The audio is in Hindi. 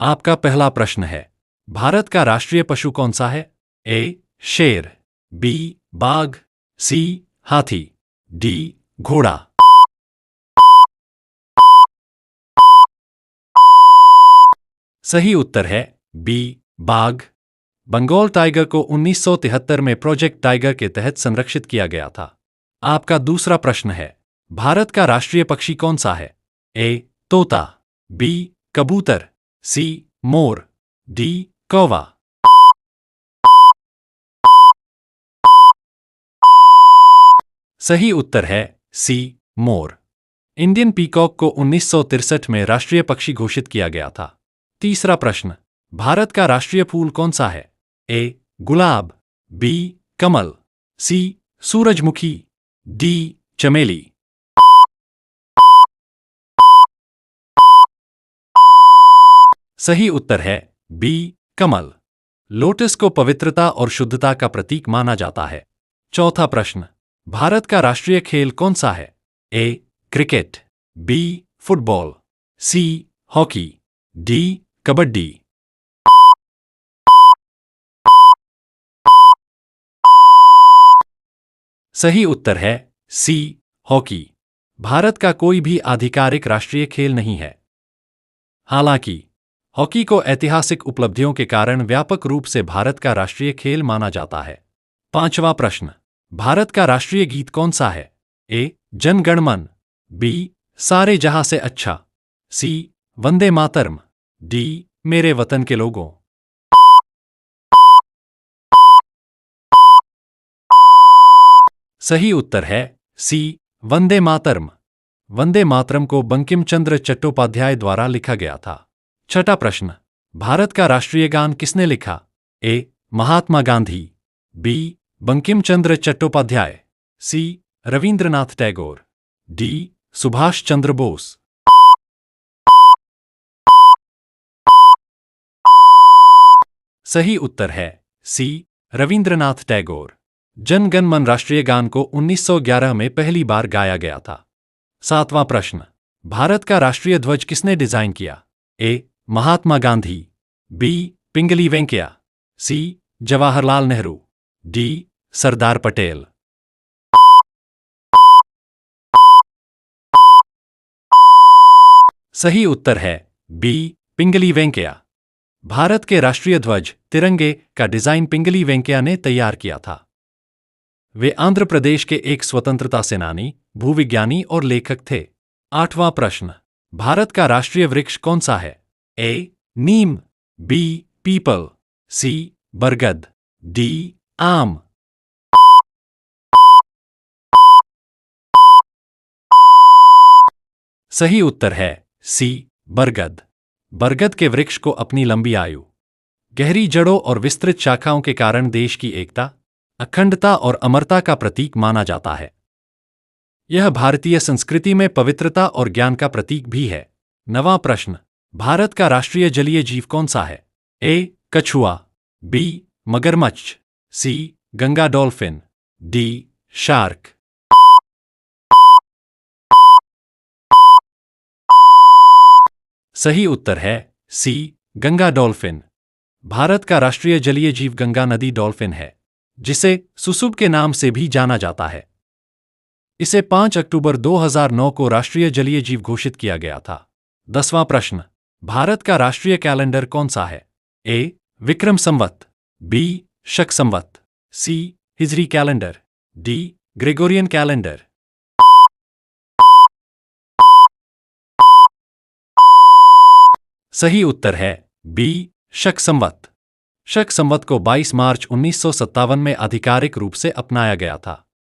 आपका पहला प्रश्न है, भारत का राष्ट्रीय पशु कौन सा है? ए. शेर, बी. बाघ, सी. हाथी, डी. घोड़ा। सही उत्तर है बी. बाघ। बंगाल टाइगर को 1973 में प्रोजेक्ट टाइगर के तहत संरक्षित किया गया था। आपका दूसरा प्रश्न है, भारत का राष्ट्रीय पक्षी कौन सा है? ए. तोता, बी. कबूतर, सी. मोर, डी. कौवा। सही उत्तर है सी. मोर। इंडियन पीकॉक को 1963 में राष्ट्रीय पक्षी घोषित किया गया था। तीसरा प्रश्न, भारत का राष्ट्रीय फूल कौन सा है? ए. गुलाब, बी. कमल, सी. सूरजमुखी, डी. चमेली। सही उत्तर है बी. कमल। लोटस को पवित्रता और शुद्धता का प्रतीक माना जाता है। चौथा प्रश्न, भारत का राष्ट्रीय खेल कौन सा है? A. Cricket, B. Football, C. Hockey, D. Kabaddi. सही उत्तर है सी. हॉकी। भारत का कोई भी आधिकारिक राष्ट्रीय खेल नहीं है। हालांकि हॉकी को ऐतिहासिक उपलब्धियों के कारण व्यापक रूप से भारत का राष्ट्रीय खेल माना जाता है। पांचवा प्रश्न, भारत का राष्ट्रीय गीत कौन सा है? ए. जन गण मन, बी. सारे जहां से अच्छा, सी. वंदे मातरम, डी. मेरे वतन के लोगों। सही उत्तर है सी. वंदे मातरम। वंदे मातरम को बंकिम चंद्र चट्टोपाध्याय द्वारा लिखा गया था। छठा प्रश्न, भारत का राष्ट्रीय गान किसने लिखा? ए. महात्मा गांधी, बी. बंकिम चंद्र चट्टोपाध्याय, सी. रविंद्रनाथ टैगोर, डी. सुभाष चंद्र बोस। सही उत्तर है सी. रविंद्रनाथ टैगोर। जन गण मन राष्ट्रीय गान को 1911 में पहली बार गाया गया था। सातवां प्रश्न, भारत का राष्ट्रीय ध्वज किसने डिजाइन किया? ए. महात्मा गांधी, बी. पिंगली वेंकैया, सी. जवाहरलाल नेहरू, डी. सरदार पटेल। सही उत्तर है बी. पिंगली वेंकैया। भारत के राष्ट्रीय ध्वज तिरंगे का डिजाइन पिंगली वेंकैया ने तैयार किया था। वे आंध्र प्रदेश के एक स्वतंत्रता सेनानी, भूविज्ञानी और लेखक थे। आठवां प्रश्न, भारत का राष्ट्रीय वृक्ष कौन सा है? ए. नीम, बी. पीपल, सी. बरगद, डी. आम। सही उत्तर है सी. बरगद। बरगद के वृक्ष को अपनी लंबी आयु, गहरी जड़ों और विस्तृत शाखाओं के कारण देश की एकता, अखंडता और अमरता का प्रतीक माना जाता है। यह भारतीय संस्कृति में पवित्रता और ज्ञान का प्रतीक भी है। नवां प्रश्न, भारत का राष्ट्रीय जलीय जीव कौन सा है? ए. कछुआ, बी. मगरमच्छ, C. Ganga dolphin, D. Shark. सही उत्तर है सी. गंगा डॉल्फिन। भारत का राष्ट्रीय जलीय जीव गंगा नदी डॉल्फिन है, जिसे सुसुब के नाम से भी जाना जाता है। इसे 5 अक्टूबर 2009 को राष्ट्रीय जलीय जीव घोषित किया गया था। 10वां प्रश्न, भारत का राष्ट्रीय कैलेंडर कौन सा है? ए. विक्रम संवत, बी. शक संवत, सी. हिजरी कैलेंडर, डी. Gregorian calendar. सही उत्तर है बी. शक संवत। शक संवत को 22 मार्च 1957 में आधिकारिक रूप से अपनाया गया था।